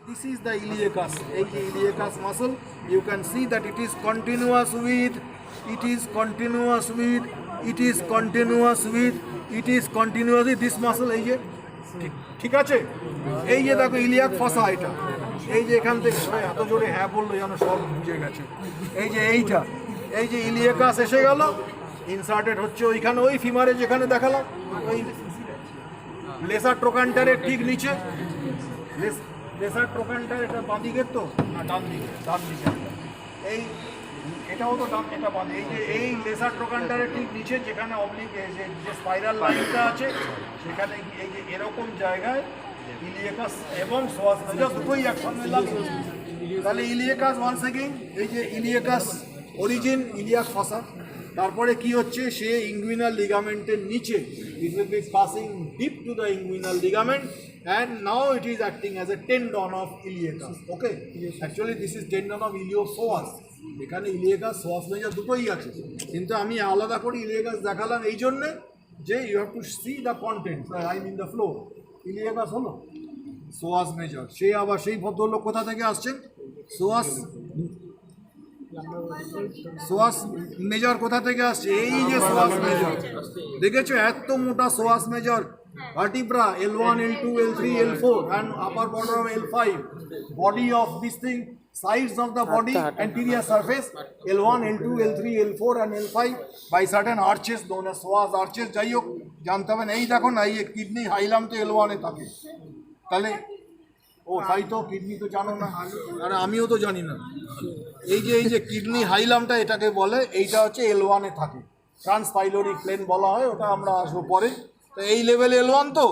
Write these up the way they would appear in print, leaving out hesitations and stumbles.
This is the iliacus. Iliacus muscle. You can see that it is continuous with. It is continuous with. It is continuous with. It is continuous with this muscle. এই যে ঠিক আছে, এই যে দেখো iliac ফসা এটা, এই যে এখান থেকে এত জোরে হ্যাঁ বললো যেন সব বুঝে গেছে। এই যে এইটা, এই যে ইলিয়াকাস এসে গেল, ইনসার্টেড হচ্ছে ওইখানে, ওই ফিমারে যেখানে দেখালাম, ওই লেসার ট্রোকান্টারের ঠিক নিচে। লেসার ট্রোকান্টার এটা বাঁ দিকের তো না ডান দিকে, ডান দিকে এই এটাও তো ডান, এটা বাঁ দিকে। এই যে এই লেসার ট্রোকান্টারের ঠিক নিচে যেখানে অবলিক যে স্পাইরাল লাইনটা আছে, সেখানে এই যে এরকম জায়গায় ইলিয়াকাস এবং সোয়াস মেজর দুটোই একসঙ্গে লাগে। তাহলে ইলিয়াকাস ওয়ান্স এগেইন, এই যে ইলিয়াকাস অরিজিন ইলিয়াক ফসা, তারপরে কি হচ্ছে, সে ইঙ্গুইনাল লিগামেন্টের নিচে, ইট will B passing deep to the inguinal ligament and now it is acting as a tendon of iliacus. Okay, actually this is tendon of iliopsoas. এখানে ইলিয়াকাস সোয়াস মেজর দুটোই আছে, কিন্তু আমি আলাদা করে ইলিয়াকাস দেখালাম এই জন্যে যে you have to see the content, I mean the flow. Iliacus হলো সোয়াস মেজর, সে আবার সেই ভদ্রলোক কোথা থেকে আসছেন, সোয়াস মেজর কোথা থেকে আসছে, এই যে সোয়াস মেজর দেখেছো, এত মোটা সোয়াস major, vertebra L1, L2, L3, L4 and upper border of L5, body of this thing, sides of the body, anterior surface L1, L2, L3, L4 and L5 by certain arches known as psoas arches। যাই হোক জানতে হবে না। এই দেখো না, এই kidney হাইলাম তো L1 এ থাকে, তাহলে ও তাই তো, কিডনি তো জানো না, আর আমিও তো জানি না। এই যে কিডনি হাইলামটা এটাকে বলে, এইটা হচ্ছে L1 এ থাকে, ট্রান্সপাইলোরিক প্লেন বলা হয়, ওটা আমরা আসবো পরে। তো এই লেভেল L1, তো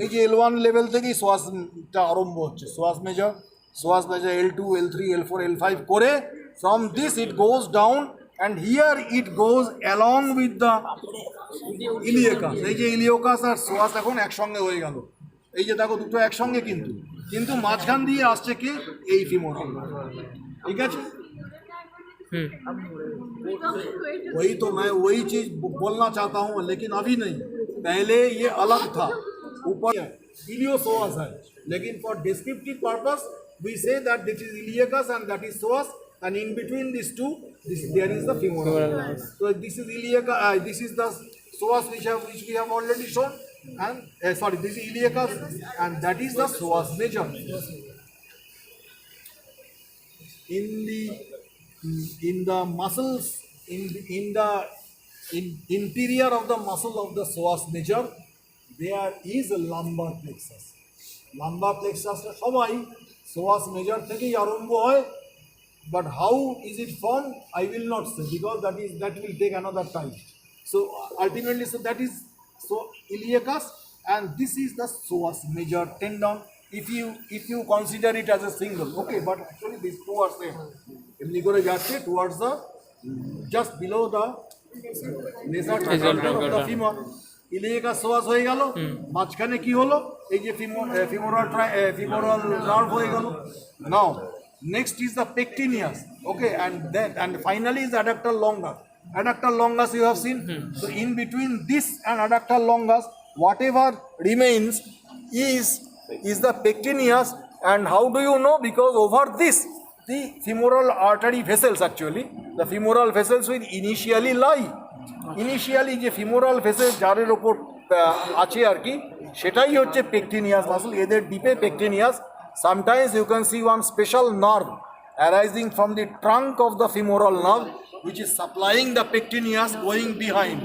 এই যে L1 লেভেল থেকেই সোয়াসটা আরম্ভ হচ্ছে, সোয়াস major L2, L3, L4, L5 করে, from this it goes down and here it goes along with the iliacus. এই যে ইলিয়াকাস আর সোয়াস এখন একসঙ্গে হয়ে গেল, এই যে দেখো দুটো একসঙ্গে, কিন্তু মাঝখান দিয়ে আসছে কি, এই ফিমোরাল, ঠিক আছে। वही तो मैं वही चीज बोलना चाहता हूँ, लेकिन अभी नहीं, पहले ये अलग था, ऊपर इलियोसोअस है, लेकिन for descriptive purpose we say that this is iliacus and that is psoas, and in between these two there is the femoral. So this is iliacus, this is the psoas which we have already shown, and sorry, this is iliacus and that is the psoas major. In the muscles, in the interior of the muscle of the psoas major, there is a lumbar plexus. Lumbar plexus টা সবাই psoas major থেকেই আরম্ভ হয়, but how is it formed I will not say, because that will take another time. So ultimately, so that is so iliacus, and this is the psoas major tendon, if you consider it as a single. Okay, but actually these two are same, এমনি করে যাচ্ছে towards the just below the nasal tractor of the femur. ইলিয়াকাস সোয়াস হয়ে গেল, মাঝখানে কি হলো, এই যে ফিমোরাল নার্ভ হয়ে গেল। নাও next is the pectineus, okay, and finally is the adductor longus. Adductor longus you have seen. So in between this and adductor longus, whatever remains is the pectineus. And how do you know? Because over this, the femoral artery vessels, actually the femoral vessels will initially lie. Initially যে femoral vessels যারের ওপর আছে আর কি, সেটাই হচ্ছে pectineus muscle, এদের ডিপে pectineus. Sometimes you can see one special nerve arising from the trunk of the femoral nerve, which is supplying the pectineus going behind.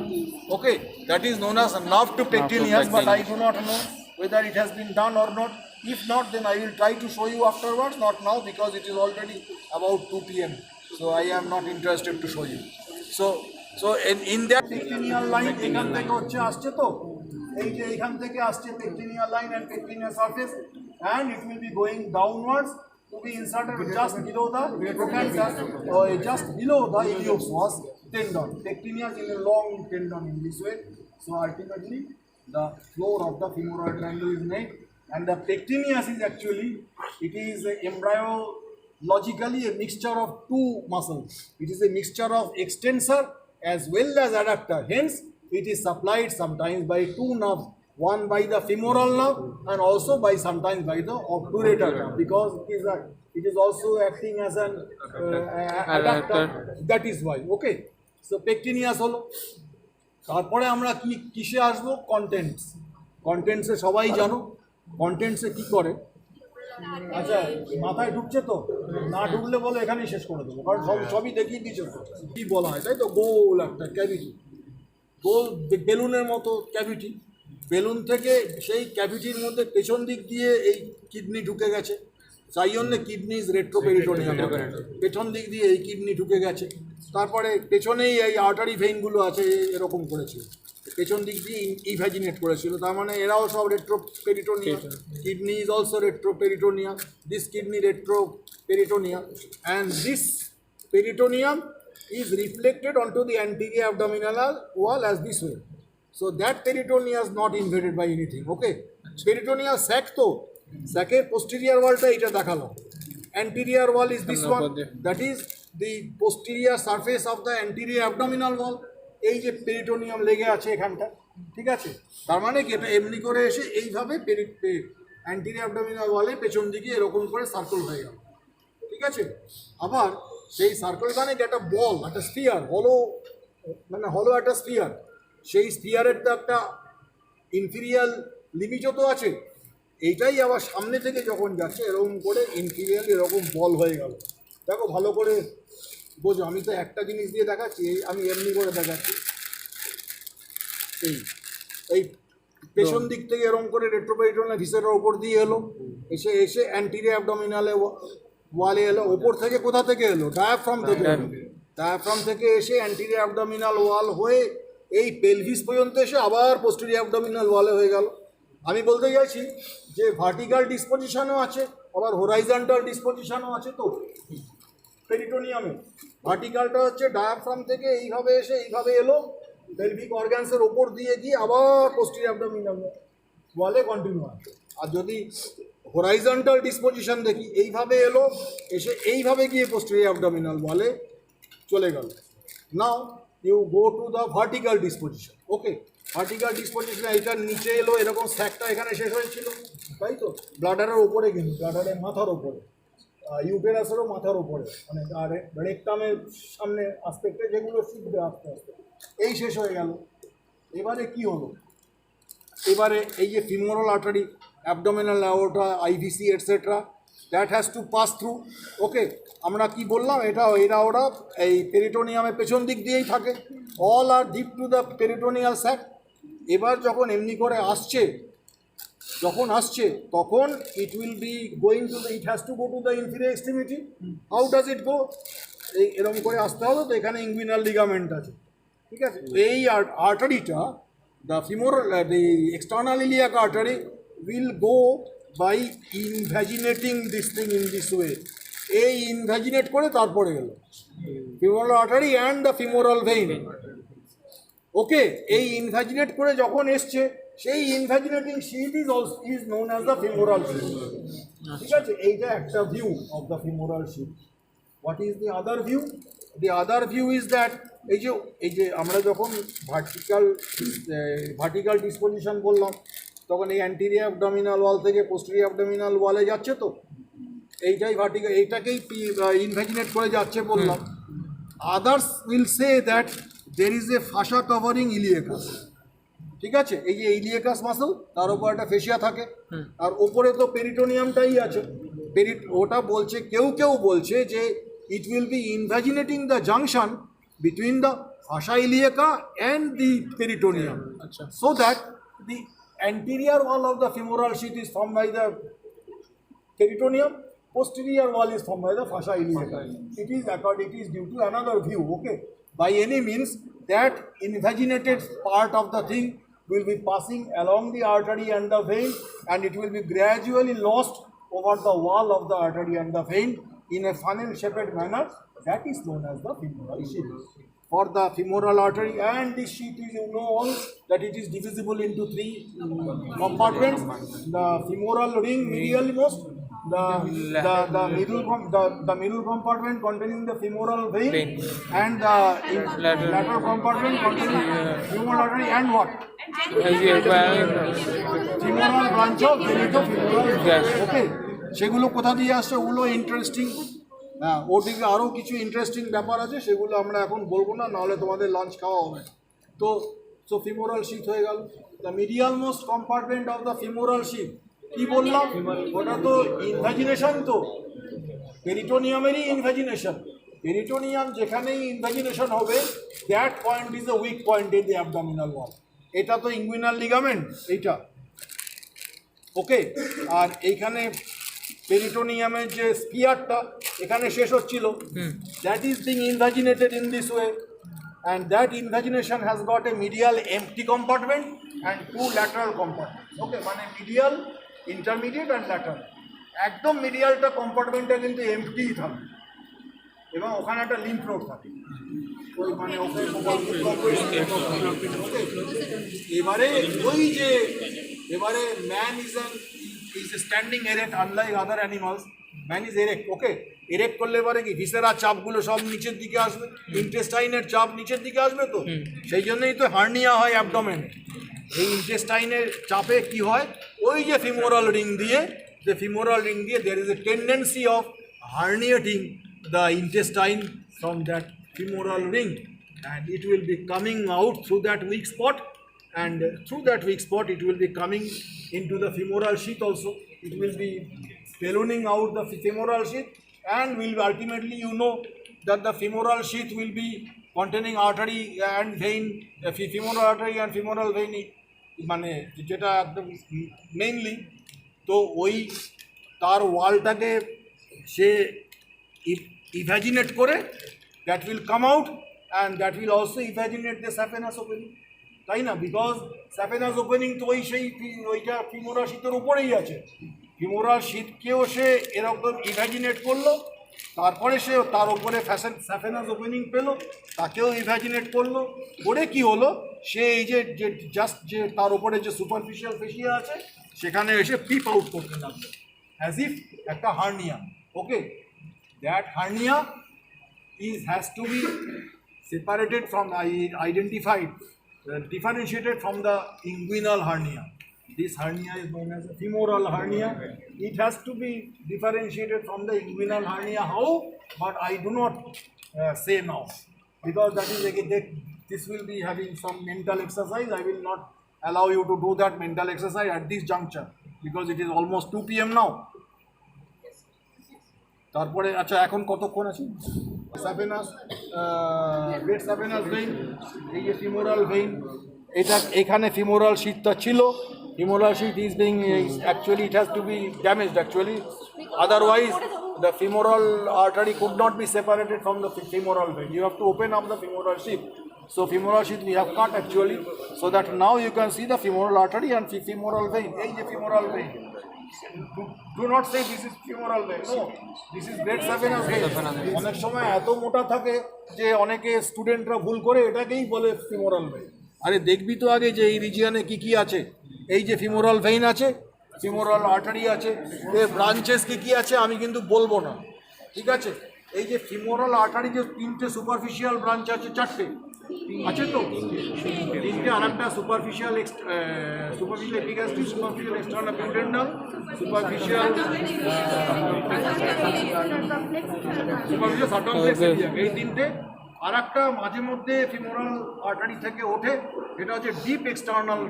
Okay, that is known as nerve to pectineus, but I do not know whether it has been done or not. If not, then I will try to show you afterwards, not now because it is already about 2 p.m. So I am not interested to show you. So in that pectineal line, এখান থেকে হচ্ছে আসছে, তো এই যে এখান থেকে আসছে pectineal line and pectineal surface, and it will be going downwards to be inserted just below the trochanter, or just below the iliopsoas tendon. Pectineus is a long tendon in this way. So ultimately the floor of the femoral triangle is made, and the pectineus is actually, it is embryologically a mixture of two muscles. It is a mixture of extensor as well as adductor. Hence it is supplied sometimes by two nerves, one by the femoral nerve and also by sometimes by the obturator nerve, because it is also acting as an adductor. That is why. Okay, so pectineus হলো। তারপরে আমরা কিসে আসবো? কন্টেন্টসে সবাই জানো কন্টেন্টসে কি করে। আচ্ছা, মাথায় ঢুকছে তো? না ঢুকলে বলো, এখানেই শেষ করে দেবো, কারণ সবই দেখিয়ে দিচ্ছ তো। কি বলা হয় তাই তো, গোল একটা ক্যাভিটি, গোল বেলুনের মতো ক্যাভিটি। বেলুন থেকে সেই ক্যাভিটির মধ্যে পেছন দিক দিয়ে এই কিডনি ঢুকে গেছে, তাই জন্য কিডনি ইজ রেট্রোপেরিটোনিয়াম, পেছন দিক দিয়ে এই কিডনি ঢুকে গেছে। তারপরে পেছনেই এই আর্টারি ভেইনগুলো আছে, এরকম করেছিল, পেছন দিক দিয়ে ইভ্যাজিনেট করেছিল, তার মানে এরাও সব retroperitoneum. Kidney is also retroperitoneum, this kidney retroperitoneum, and this peritoneum is reflected onto the anterior abdominal wall as this way. So that peritoneum is not invaded by anything. Okay, peritoneal sac to sac এর posterior wallটা এটা দেখালাম, anterior wall is this one, that is the posterior surface of the anterior abdominal wall. এই যে peritoneum লেগে আছে এখানটা, ঠিক আছে, তার মানে কি এটা এমনি করে এসে এইভাবে অ্যান্টেরিয়র অ্যাবডোমিনাল ওয়ালে পেছন দিকে এরকম করে সার্কেল হয়ে গেল, ঠিক আছে। আবার সেই সার্কেলখানে একটা বল, একটা স্ফিয়ার, হলো একটা স্ফিয়ার, সেই স্ফিয়ারের তো একটা ইনফিরিয়ার লিমিটও তো আছে, এইটাই আবার সামনে থেকে যখন যাচ্ছে এরকম করে ইনফিরিয়ার এরকম বল হয়ে গেল। দেখো ভালো করে বোঝো, আমি তো একটা জিনিস দিয়ে দেখাচ্ছি, আমি এমনি করে দেখাচ্ছি। এই পেছন দিক থেকে এরকম করে রেট্রোপেরিটোনিয়াল ভিসেরার ওপর দিয়ে এলো, এসে অ্যান্টেরিয়র অ্যাবডোমিনালে ওয়ালে এলো, ওপর থেকে কোথা থেকে এলো? ডায়াফ্রাম থেকে এলো, ডায়াফ্রাম থেকে এসে অ্যান্টেরিয়র অ্যাবডোমিনাল ওয়াল হয়ে এই পেলভিস পর্যন্ত এসে আবার পোস্টেরিয়র অ্যাবডোমিনাল ওয়ালে হয়ে গেল। আমি বলতে চাইছি যে ভার্টিক্যাল ডিসপোজিশনও আছে, আবার হরাইজন্টাল ডিসপোজিশনও আছে। তো পেরিটোনিয়ামে ভার্টিক্যালটা হচ্ছে ডায়াফ্রাম থেকে এইভাবে এসে এইভাবে এলো, পেলভিক অর্গানসের ওপর দিয়ে গিয়ে আবার পোস্টেরিয়র অ্যাবডোমিনাল ওয়ালে কন্টিনিউ আছে। আর যদি হরাইজন্টাল ডিসপোজিশন দেখি, এইভাবে এলো, এসে এইভাবে গিয়ে পোস্টেরিয়র অ্যাবডোমিনাল ওয়ালে চলে গেল। Now you go to the vertical disposition. Okay, vertical disposition এইটার নিচে এলো, এরকম স্যাকটা এখানে শেষ হয়েছিল, তাই তো, ব্লাডারের ওপরে কিন্তু ব্লাডারের মাথার ওপরে, ইউটেরাসেরও মাথার ওপরে, মানে আর রেকটামের সামনে আসপেক্টে যেগুলো শিখবে আস্তে আস্তে, এই শেষ হয়ে গেল। এবারে কি হলো? এবারে এই যে femoral artery, abdominal aorta, IVC etcetera, that has to pass through. Okay, আমরা কি বললাম, এরা ওরা এই পেরিটোনিয়ামের পেছন দিক দিয়েই থাকে, all are deep to the peritoneal sac. এবার যখন এমনি করে আসছে, তখন it will be going to the, it has to go to the inferior extremity. How does it go? এরকম করে আসতে হবে, তো এখানে ইনগুইনাল লিগামেন্ট আছে, ঠিক আছে। এই আর্টারিটা, the femoral, the external iliac artery will go by invaginating this thing in this way. এই ইনভ্যাজিনেট করে তারপরে গেল femoral artery and the femoral vein. Okay, এই ইনভ্যাজিনেট করে যখন এসছে, সেই invaginating sheath is known as the femoral sheath, ঠিক আছে। এইটা একটা view of the femoral sheath. What is the other view? The other view is that এই যে আমরা যখন ভার্টিক্যাল ডিসপোজিশন বললাম, তখন এই অ্যান্টেরিয়র অ্যাবডোমিনাল ওয়াল থেকে পোস্টেরিয়র অ্যাবডোমিনাল ওয়ালে যাচ্ছে, তো এইটাই ভার্টিক্যাল, এইটাকেই ইনভ্যাজিনেট করে যাচ্ছে বললাম। Others will say that there is a fascia covering iliacus, ঠিক আছে। এই যে ইলিয়াকাস মাসল, তার উপর একটা ফেসিয়া থাকে, আর ওপরে তো পেরিটোনিয়ামটাই আছে। ওটা বলছে, কেউ বলছে যে it will be invaginating the junction between the fascia iliaca and the peritoneum, so that the anterior wall of the femoral sheath is formed by the peritoneum, posterior wall is formed by the fascia iliaca. It is due to another view. Okay, by any means that invaginated part of the thing will be passing along the artery and the vein, and it will be gradually lost over the wall of the artery and the vein in a funnel-shaped manner. That is known as the femoral sheath. For the femoral artery, and this sheath is, you know all, that it is divisible into three compartments: the femoral ring medialmost, the middle compartment containing the femoral vein, and the lateral compartment containing femoral artery and what? Femoral branch of genitofemoral. Okay, সেগুলো কোথা দিয়ে আসছে ওগুলো interesting. হ্যাঁ, ওদিকে আরও কিছু interesting ব্যাপার আছে, সেগুলো আমরা এখন বলবো না, নাহলে তোমাদের লাঞ্চ খাওয়া হবে। তো সো ফিমোরাল শীথ হয়ে গেল। The medial most compartment of the femoral sheath কি বললাম, ওটা তো ইনভ্যাজিনেশন, তো পেরিটোনিয়ামেরই ইনভ্যাজিনেশন। পেরিটোনিয়াম যেখানেই ইনভ্যাজিনেশন হবে, that point is the weak point in the abdominal ওয়াল। এটা তো ইনগুইনাল লিগামেন্ট এইটা, ওকে। আর এইখানে পেরিটোনিয়ামের যে স্পিয়ারটা এখানে শেষ হচ্ছিল, that is being invaginated in this way, and that invagination has got a medial empty compartment and two lateral compartments. Okay, মানে medial, intermediate and lateral. একদম মিডিয়ালটা কম্পার্টমেন্টটা কিন্তু এমটি থাকে এবং ওখানে একটা লিম্ফ নোড থাকে, ওই মানে এবারে ওই যে এবারে man is standing erect, unlike other animals, man is erect. Okay, erect করলে এবারে কি ভিসেরা চাপগুলো সব নিচের দিকে আসবে, ইন্টেস্টাইনের চাপ নিচের দিকে আসবে, তো সেই জন্যই তো হার্নিয়া হয় অ্যাবডোমেন। এই ইন্টেস্টাইনের চাপে কি হয়, ওই যে ফিমোরাল রিং দিয়ে, there is a tendency of herniating the intestine from that femoral ring, and it will be coming out through that weak spot, and through that weak spot it will be coming into the femoral sheath also. It will be ballooning out the femoral sheath, and will ultimately, you know, that the femoral sheath will be containing artery and vein, femoral artery and femoral vein, মানে যেটা একদম mainly. তো ওই তার ওয়ালটাকে সে evaginate করে, that will come out, and that will also evaginate the saphenous opening, তাই না? বিকজ স্যাফেনাস ওপেনিং তো ওই সেই ওইটা ফিমোরাল শীতের উপরেই আছে। ফিমোরাল শীতকেও সে এরকম ইভ্যাজিনেট করলো, তারপরে সে তার উপরে স্যাফেনাস ওপেনিং পেলো, তাকেও ইভ্যাজিনেট করলো, করে কি হলো, সে এই যে জাস্ট যে তার উপরে যে সুপারফিশিয়াল ফেসিয়া আছে সেখানে এসে পিপ আউট করতে লাগলো, অ্যাজ ইফ একটা hernia. Okay, that hernia has to be separated from, identified, differentiated from the inguinal hernia. This hernia is known as a femoral hernia. It has to be differentiated from the inguinal hernia. How? But I do not say now, because that is again, this will be having some mental exercise. I will not allow you to do that mental exercise at this juncture, because it is almost 2 PM now. তারপরে আচ্ছা, এখন কতক্ষণ আছে? Saphenous, great saphenous vein, এই যে femoral vein, এটা এখানে femoral শীথটা ছিল। Femoral sheath is being, actually it has to be damaged actually, otherwise the femoral artery could not be separated from the femoral vein. You have to open up the femoral sheath. So femoral sheath we have cut actually, so that now you can see the femoral artery and femoral vein. Hey, the femoral vein. Do not say this is femoral vein. No, this is great saphenous vein. অনেক সময় এত মোটা থাকে যে অনেকে স্টুডেন্টরা ভুল করে এটাকেই বলে ফিমোরাল ভেইন। আরে দেখবি তো আগে যে এই রিজিয়নে কি কি আছে। এই যে ফিমোরাল ভেইন আছে, ফিমোরাল আর্টারি আছে, এর ব্রাঞ্চেস কি আছে আমি কিন্তু বলবো না, ঠিক আছে? এই যে ফিমোরাল আর্টারি যে 3টে সুপারফিশিয়াল ব্রাঞ্চ আছে, 4টে আছে তো, 3টে, আর একটা superficial epigastric, superficial external pudendal, superficial circumflex iliac, এই 3টে। আর একটা মাঝে মধ্যে ফিমোরাল আর্টারি থেকে ওঠে, এটা হচ্ছে deep external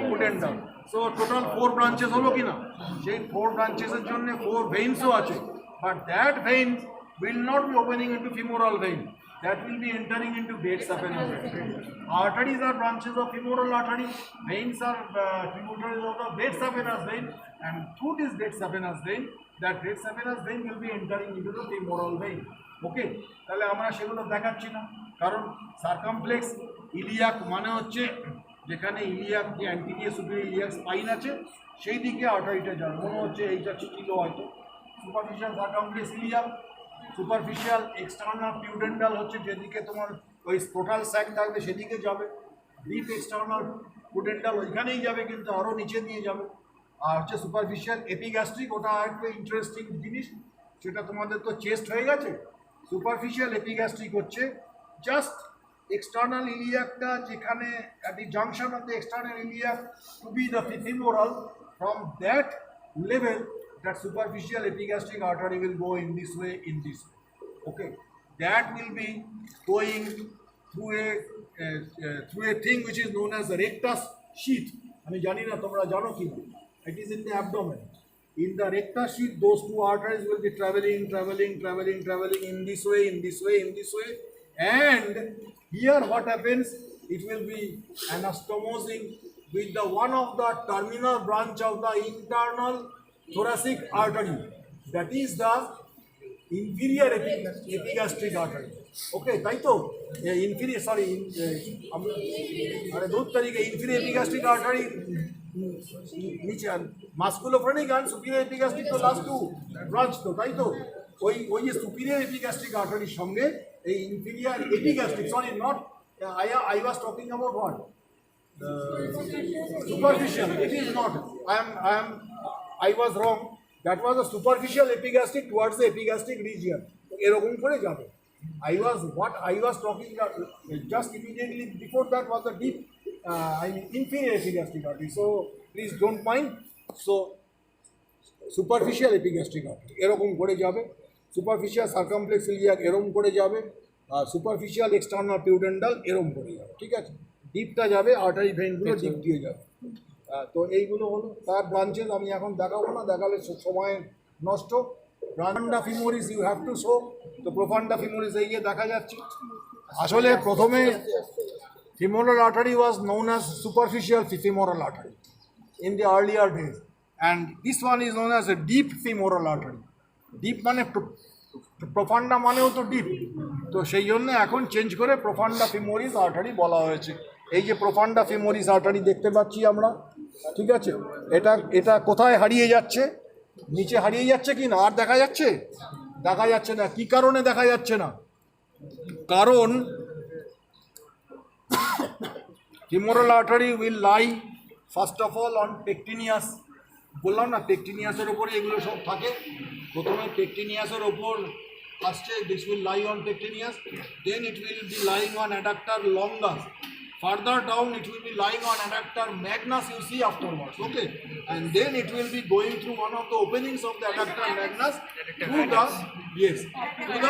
pudendal. So total 4 branches হলো কি না? সেই 4 ব্রাঞ্চেসের জন্য 4 ভেইনসও আছে, but that vein will not be opening into femoral vein, that will be entering into great saphenous vein. Arteries are branches of femoral artery, veins are tributaries of the great saphenous vein, and through this great saphenous vein, that great saphenous vein will be entering into the femoral vein. ওকে, তাহলে আমরা সেগুলো দেখাচ্ছি না, কারণ circumflex iliac মানে হচ্ছে যেখানে iliac যে অ্যান্টিরিয়র সুপিরিয়র ইলিয়াক স্পাইন আছে সেই দিকে আর্টারিটা যাবে, মনে হচ্ছে এইটা ছিল হয়তো। Superficial circumflex iliac, superficial external pudendal হচ্ছে যেদিকে তোমার ওই স্ক্রোটাল স্যাক থাকবে সেদিকে যাবে, ডিপ এক্সটার্নাল পিউডেন্ডাল ওইখানেই যাবে কিন্তু আরও নিচে দিয়ে যাবে। আর হচ্ছে সুপারফিশিয়াল এপিগ্যাস্ট্রিক, ওটা একটা ইন্টারেস্টিং জিনিস, সেটা তোমাদের তো চেস্ট হয়ে গেছে। সুপারফিশিয়াল এপিগ্যাস্ট্রিক হচ্ছে জাস্ট external iliacটা যেখানে at the junction of the external iliac to be the femoral, from that level that superficial epigastric artery will go in this way, okay, that will be going through a thing which is known as the rectus sheath. আমি জানি না তোমরা জানো কি না, it is in the abdomen. In the rectus sheath, those two arteries will be traveling in this way, and here what happens, it will be anastomosing with the one of the terminal branch of the internal thoracic artery, that is the inferior epigastric artery. Okay, তাই তো inferior, sorry, আরে 2 তারিখে inferior epigastric artery নিচে মাস্কুলোফ্রেনিক আর superior epigastric তো last two branch তো, তাই তো ওই যে সুপিরিয়র এপিগ্যাস্ট্রিক আর্টারির সঙ্গে এই inferior epigastric, sorry not I was talking about what superficial, it is not, I was wrong, that was a superficial epigastric towards the epigastric region, এরকম করে যাবে। I was talking just immediately before that was the deep inferior epigastric artery, so please don't mind. So superficial epigastric artery এরকম করে যাবে, superficial circumflex iliac এরকম করে যাবে, আর superficial external pudendal এরকম করে যাবে, ঠিক আছে। ডিপটা যাবে, আর্টারি ভেইনগুলো ডিপ দিয়ে যাবে। তো এইগুলো হলো তার ব্রাঞ্চেস, আমি এখন দেখাবো না, দেখালে সময় নষ্ট। প্রফান্ডা femoris you have to show, তো প্রফান্ডা ফিমোরিস এই যে দেখা যাচ্ছে। আসলে প্রথমে femoral artery was known as superficial femoral artery in the earlier days, and this one is known as a deep femoral artery. Deep মানে প্রফান্ডা মানেও তো ডিপ, তো সেই জন্য এখন চেঞ্জ করে প্রফান্ডা ফিমোরিস আর্টারি বলা হয়েছে। এই যে প্রফান্ডা ফিমোরিস আর্টারি দেখতে পাচ্ছি আমরা, ঠিক আছে, এটা কোথায় হারিয়ে যাচ্ছে, নিচে হারিয়ে যাচ্ছে কি না, আর দেখা যাচ্ছে না। কি কারণে দেখা যাচ্ছে না? কারণ femoral artery will lie first of all on pectineus, বললাম না পেকটিনিয়াসের ওপরে এগুলো সব থাকে। প্রথমে পেকটিনিয়াসের ওপর আসছে, this will lie on pectineus, then it will be lying on adductor longus, further down it will be lying on adductor magnus, you see afterwards, okay, and then it will be going through one of the openings of the adductor magnus to the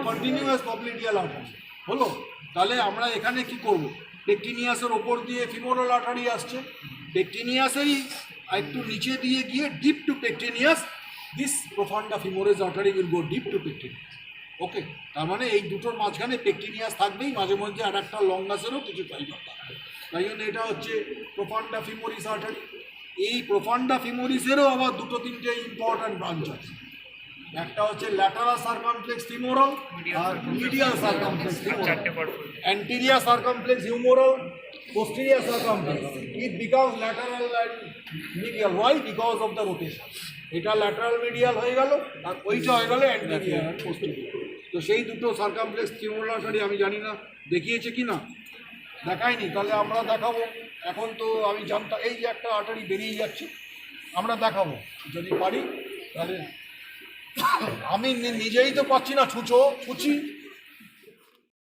continuous popliteal artery. হলো, তাহলে আমরা এখানে কি করব, পেকটিনিয়াসের ওপর দিয়ে femoral artery আসছে, পেকটিনিয়াসেরই একটু নিচে দিয়ে গিয়ে deep to pectineus, this profunda femoris artery will go deep to pectineus, okay. তার মানে এই দুটোর মাঝখানে পেকটিনিয়াস থাকবেই, মাঝে মধ্যে অ্যাডাক্টার লঙ্গাসেরও কিছু ফাইবার থাকবে, তাই জন্য এটা হচ্ছে প্রফান্ডা ফিমোরিস আর্টারি। এই প্রফান্ডা ফিমোরিসেরও আবার দুটো তিনটে ইম্পর্ট্যান্ট ব্রাঞ্চ আছে, একটা হচ্ছে ল্যাটারাল সার্কামফ্লেক্স ফিমোরাল আর medial circumflex femoral, anterior circumflex humeral, posterior circumflex, it becomes lateral and medial. Why? Because of the rotation. এটা ল্যাটারাল মিডিয়াল হয়ে গেল, আর ওইটা হয়ে গেল অ্যান্টেরিয়র আর পোস্টেরিয়র। তো সেই দুটো সার্কামফ্লেক্স ফিমোরাল আর্টারি আমি জানি না দেখিয়েছে কি না, দেখায়নি, তাহলে আমরা দেখাবো। এখন তো আমি জানতাম এই যে একটা আর্টারি বেরিয়ে যাচ্ছে, আমরা দেখাবো যদি পারি, তাহলে আমি নিজেই তো পাচ্ছি না, ছুঁচি